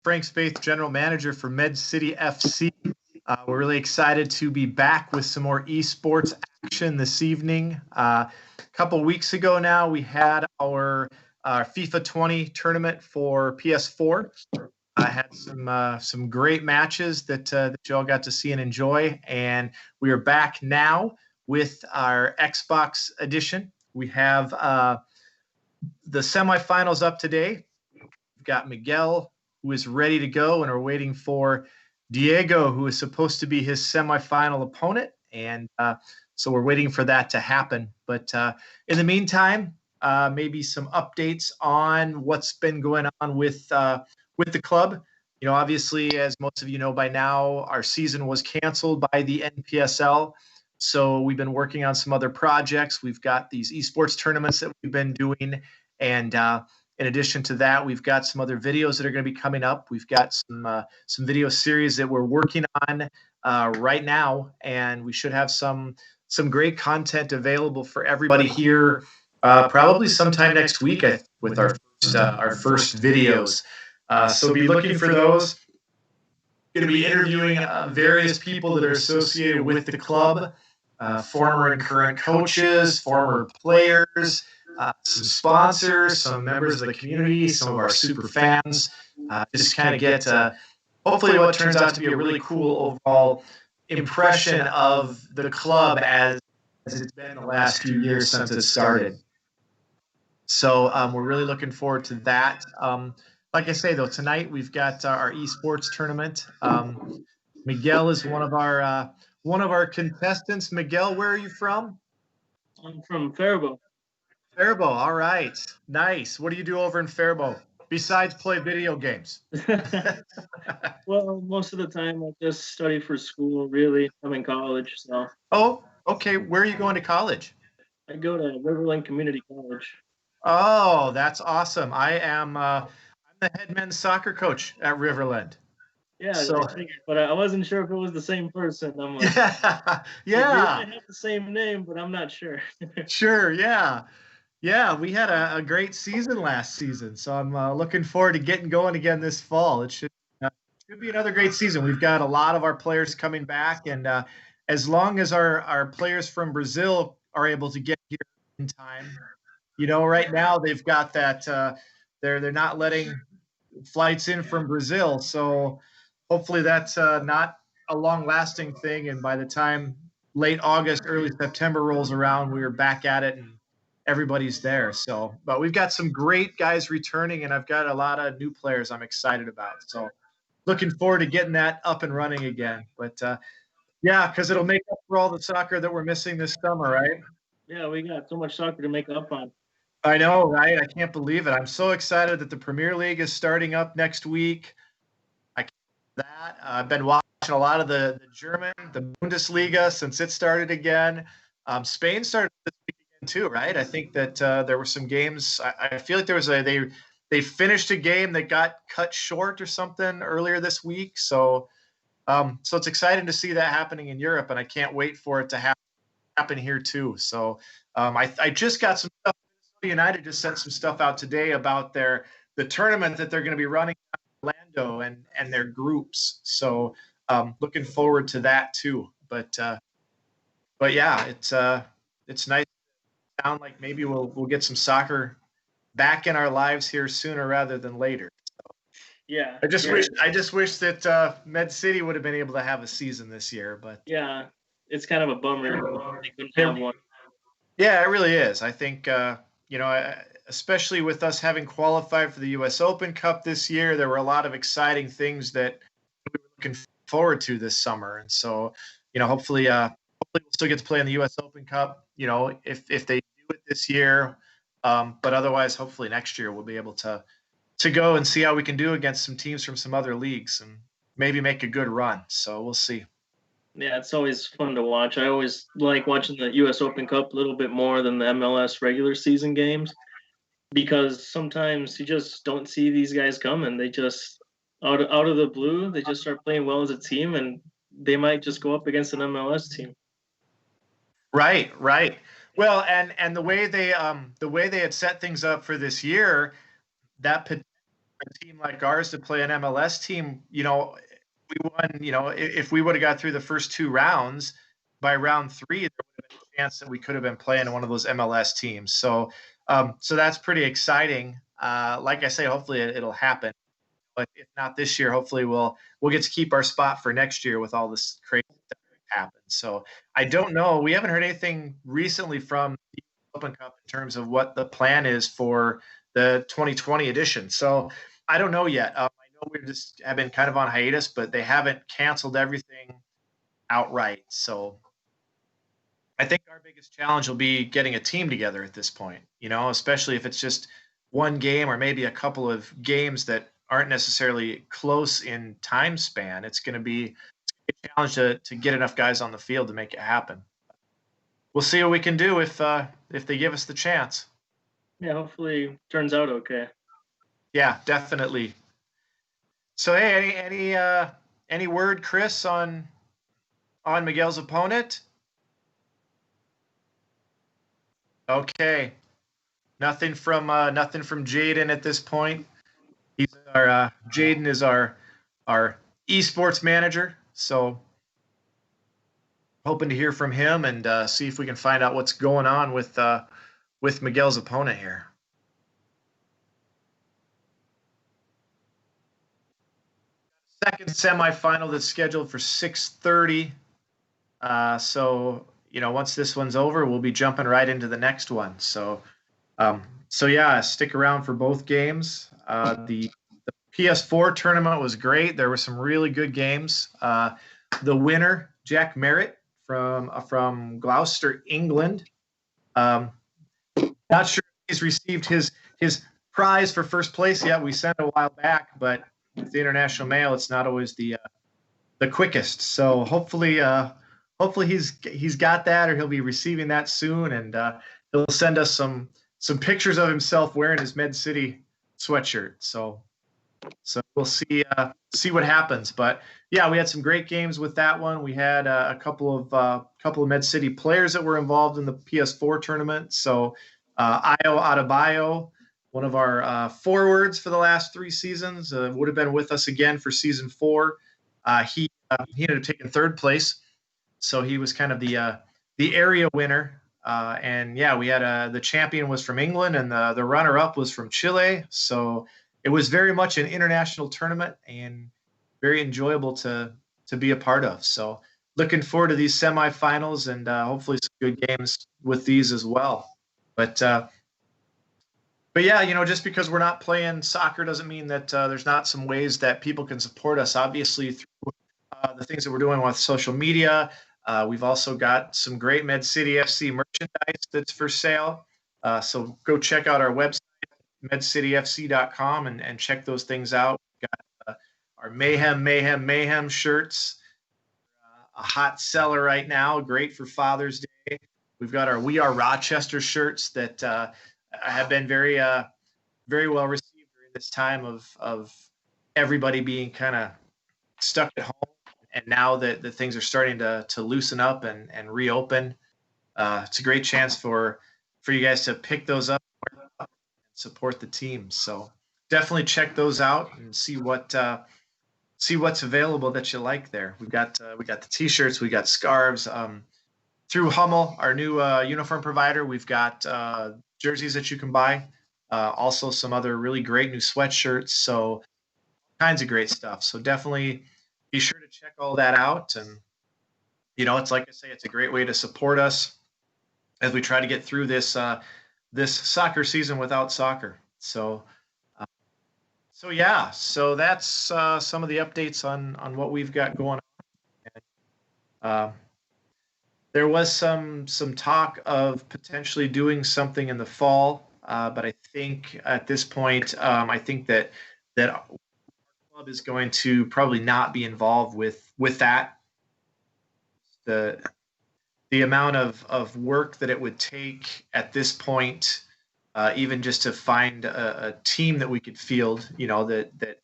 Frank Spaeth, General Manager for Med City FC. We're really excited to be back with some more esports action this evening. A couple weeks ago now, we had our FIFA20 tournament for PS4. I had some great matches that you all got to see and enjoy, and we are back now with our Xbox edition. We have the semifinals up today. We've got Miguel, who is ready to go, and are waiting for Diego, who is supposed to be his semifinal opponent, and so we're waiting for that to happen. But in the meantime, maybe some updates on what's been going on with the club. You know, obviously, as most of you know by now, our season was canceled by the NPSL. So we've been working on some other projects. We've got these esports tournaments that we've been doing. And in addition to that, we've got some other videos that are going to be coming up. We've got some video series that we're working on right now. And we should have some great content available for everybody here probably sometime next week with our first videos. So be looking for those. Going to be interviewing various people that are associated with the club, former and current coaches, former players, some sponsors, some members of the community, some of our super fans. Just kind of get hopefully what turns out to be a really cool overall impression of the club as it's been the last few years since it started. So we're really looking forward to that. Like I say, though, tonight we've got our esports tournament. Miguel is one of our contestants. Miguel, where are you from? I'm from Faribault. Faribault, all right. Nice. What do you do over in Faribault besides play video games? Well, most of the time I just study for school, really. I'm in college, so. Oh, okay. Where are you going to college? I go to Riverland Community College. Oh, that's awesome. I'm the head men's soccer coach at Riverland. Yeah, so, I figured, but I wasn't sure if it was the same person. I'm like, yeah. We might have the same name, but I'm not sure. Sure, yeah. Yeah, we had a great season last season, so I'm looking forward to getting going again this fall. It should be another great season. We've got a lot of our players coming back, and as long as our players from Brazil are able to get here in time, you know, right now they've got that they're not letting flights in from Brazil, so hopefully that's not a long-lasting thing. And by the time late August, early September rolls around, we're back at it and everybody's there. So, but we've got some great guys returning, and I've got a lot of new players I'm excited about. So, looking forward to getting that up and running again. But yeah, because it'll make up for all the soccer that we're missing this summer, right? Yeah, we got so much soccer to make up on. I know, right? I can't believe it. I'm so excited that the Premier League is starting up next week. I can't believe that. I've been watching a lot of the German, the Bundesliga since it started again. Spain started this weekend too, right? I think that there were some games. I feel like there was they finished a game that got cut short or something earlier this week. So so it's exciting to see that happening in Europe, and I can't wait for it to happen here too. So I just got some stuff. United just sent some stuff out today about the tournament that they're going to be running in Orlando and their groups. So looking forward to that too. But yeah, it's nice to sound like maybe we'll get some soccer back in our lives here sooner rather than later. So, yeah. I just wish that Med City would have been able to have a season this year. But yeah, it's kind of a bummer they couldn't have one. Yeah, it really is. I think you know, especially with us having qualified for the U.S. Open Cup this year, there were a lot of exciting things that we were looking forward to this summer. And so, you know, hopefully we'll still get to play in the U.S. Open Cup, you know, if they do it this year. But otherwise, hopefully next year we'll be able to go and see how we can do against some teams from some other leagues and maybe make a good run. So we'll see. Yeah, it's always fun to watch. I always like watching the U.S. Open Cup a little bit more than the MLS regular season games because sometimes you just don't see these guys coming. They just out of the blue, they just start playing well as a team, and they might just go up against an MLS team. Right. Well, and the way they had set things up for this year, that a team like ours to play an MLS team, we won, if we would have got through the first 2 rounds, by round 3, there would have been a chance that we could have been playing one of those MLS teams. So that's pretty exciting. Like I say, hopefully it'll happen. But if not this year, hopefully we'll get to keep our spot for next year with all this crazy stuff that happens. So I don't know. We haven't heard anything recently from the Open Cup in terms of what the plan is for the 2020 edition. So I don't know yet. I know we just have been kind of on hiatus, but they haven't canceled everything outright. So I think our biggest challenge will be getting a team together at this point, especially if it's just one game or maybe a couple of games that aren't necessarily close in time span. It's going to be a challenge to get enough guys on the field to make it happen. We'll see what we can do if they give us the chance. Yeah, hopefully it turns out okay. Yeah, definitely. So hey, any word, Chris, on Miguel's opponent? Okay. Nothing from Jaden at this point. He's our Jaden is our esports manager, so hoping to hear from him and see if we can find out what's going on with Miguel's opponent here. Second semifinal that's scheduled for 6:30. So once this one's over, we'll be jumping right into the next one. So yeah, stick around for both games. The PS4 tournament was great. There were some really good games. The winner, Jack Merritt from Gloucester, England. Not sure if he's received his prize for first place yet. We sent it a while back, but with the international mail, it's not always the quickest. So hopefully he's got that, or he'll be receiving that soon, and he'll send us some pictures of himself wearing his Med City sweatshirt. So we'll see what happens. But yeah, we had some great games with that one. We had a couple of Med City players that were involved in the PS4 tournament. So Io Adebayo, one of our forwards for the last 3 seasons, would have been with us again for season 4. He ended up taking 3rd place, so he was kind of the area winner. And yeah, we had the champion was from England, and the runner-up was from Chile. So it was very much an international tournament and very enjoyable to be a part of. So looking forward to these semifinals and hopefully some good games with these as well. But yeah, just because we're not playing soccer doesn't mean that there's not some ways that people can support us. Obviously, through the things that we're doing with social media. We've also got some great Med City FC merchandise that's for sale. So go check out our website, medcityfc.com, and check those things out. We've got our Mayhem shirts, a hot seller right now, great for Father's Day. We've got our We Are Rochester shirts that have been very well received during this time of everybody being kind of stuck at home. And now that the things are starting to loosen up and reopen, it's a great chance for you guys to pick those up and support the team. So definitely check those out and see what's available that you like there. We got the t-shirts, we got scarves. Through Hummel, our new uniform provider, we've got jerseys that you can buy. Also some other really great new sweatshirts. So all kinds of great stuff. So definitely be sure to check all that out. And it's like I say, it's a great way to support us as we try to get through this soccer season without soccer. So yeah, so that's some of the updates on what we've got going on. There was some talk of potentially doing something in the fall, but I think at this point, I think that our club is going to probably not be involved with that. The amount of work that it would take at this point, even just to find a team that we could field, that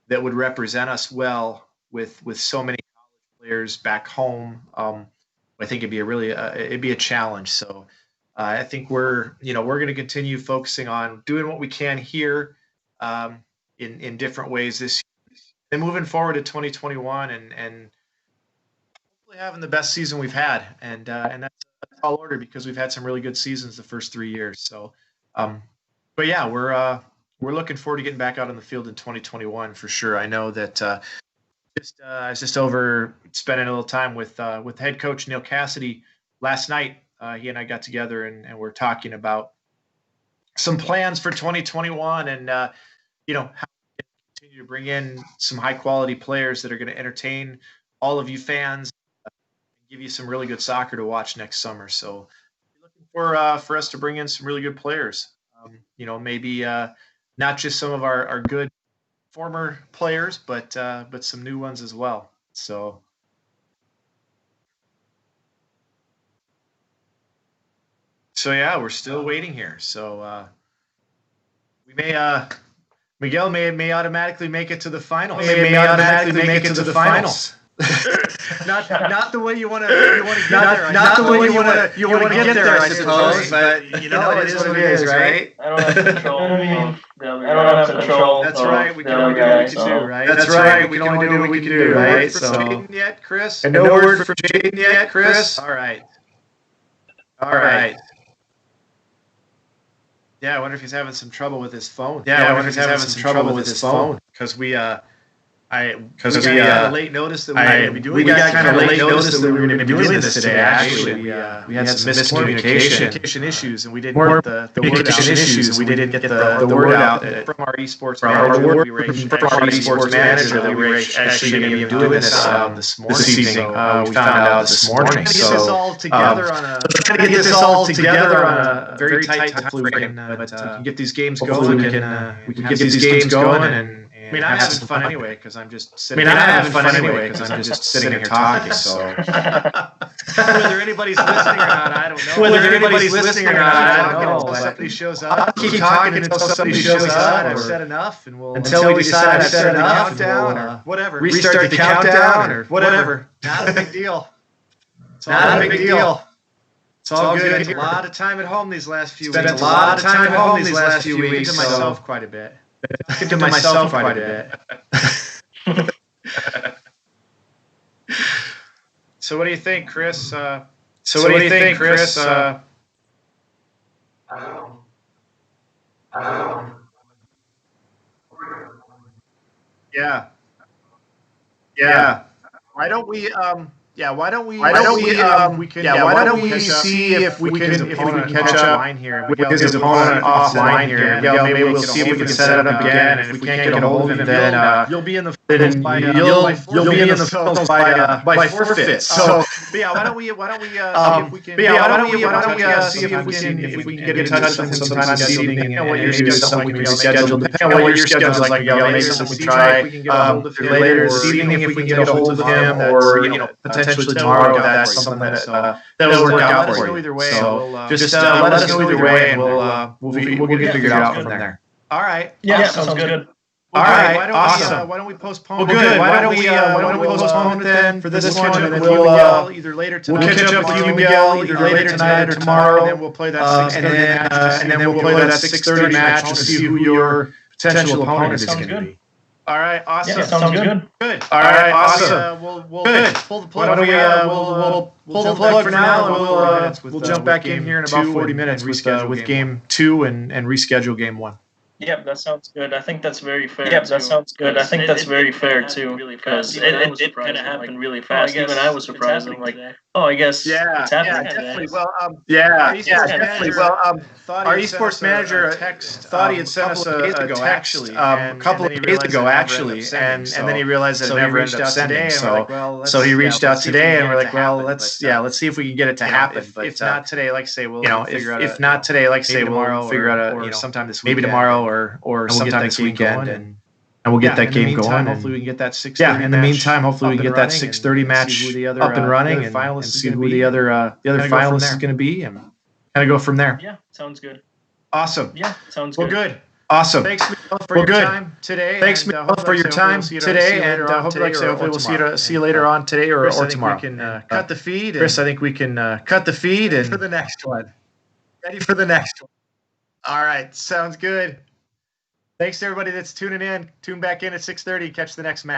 would represent us well with so many college players back home. I think it'd be a challenge. So I think we're going to continue focusing on doing what we can here. in different ways this year. And moving forward to 2021 and hopefully having the best season we've had. And that's a tall order because we've had some really good seasons the first 3 years. So, but yeah, we're looking forward to getting back out on the field in 2021 for sure. I know that I was just over spending a little time with head coach Neil Cassidy last night. He and I got together and we're talking about some plans for 2021 and how we can continue to bring in some high quality players that are going to entertain all of you fans and give you some really good soccer to watch next summer. So looking for us to bring in some really good players. Maybe not just some of our good former players, but some new ones as well. So yeah, we're still waiting here. So we may Miguel may automatically make it to the finals. May automatically make it to the finals. not the way you want to get there. Not the way you want to get there, I suppose. But it is what it is, right? I don't have control. I don't have control. That's right. We can only do what we can do, right? That's right. We can only do what we can do, right? So, Jaden yet, Chris? And no word from Jaden yet, Chris? All right. Yeah, I wonder if he's having some trouble with his phone. Because we got late notice that we were going to be doing this. We got kind of late notice that we were going to be doing this today. Actually, we had some miscommunication issues, and we didn't get the word out. We didn't get the word out from our esports manager that we were actually going to be doing this evening. We found out this morning. So get this all together on a very tight time frame. But we can get these games going. We can get these games going and. I mean, I'm having fun anyway because I'm just sitting. Here talking. So whether anybody's listening or not, I don't know. Until somebody shows up. I'll keep talking until somebody shows up. I've said enough, and until we decide I've said enough, countdown or whatever. Restart the countdown or whatever. Not a big deal. It's not a big deal. It's all good. A lot of time at home these last few weeks. Spent a lot of time at home these last few weeks. To myself quite a bit. To myself quite a bit. So what do you think, Chris? Yeah. Why don't we see if we can catch up with his opponent offline here. Maybe we'll see if we can set it up again. And if we can't get a hold of him, then you'll be in the finals by forfeit. So why don't we see if we can get in touch with him sometime this evening and maybe something we can reschedule. Depending on what your schedule is like, maybe something we try later this evening if we can get a hold of him, or potentially tomorrow. That's something that will work out for you. Either way, so just let us know either way, and we'll get it figured out from there. All right. Yeah, sounds good. All right. Awesome. Why don't we postpone? Well, good. Why don't we postpone it then for this one, and then we'll either later tonight. We'll catch up with you, Miguel, either later tonight or tomorrow, and then we'll play that 6:30 match to see who your potential opponent is going to be. All right, awesome. Yeah, sounds good. All right, awesome. We'll pull the plug. We'll pull the plug for now, and we'll jump back in here in about 40 minutes with game 2 and reschedule game 1. Yep, that sounds good. I think that's very fair. Yep, that sounds good. I think that's very fair too, because it kind of happened really fast. Even I was surprised. I'm like, I guess it's happening today. Well, our esports manager thought he had sent us a text a couple of days ago, actually, and then he realized that it never ended up sending. So he reached out today, and we're like, well, let's see if we can get it to happen. If not today, like say we'll figure out. If not today, like say we'll figure out sometime this week, maybe tomorrow or sometime this weekend, and we'll get that game going. Hopefully we can get that 6:30. Yeah, in the meantime, hopefully we can get that 6:30 match up and running and see who the other finalist is going to be, and kind of go from there. Yeah, sounds good. Awesome. Yeah, sounds good. Well, good. Awesome. Thanks, Miguel, for your time today. Thanks, Miguel, for your time today, and hopefully we'll see you later on today or tomorrow. We can cut the feed. Chris, I think we can cut the feed and for the next one. Ready for the next one. All right, sounds good. Thanks to everybody that's tuning in. Tune back in at 6:30. Catch the next match.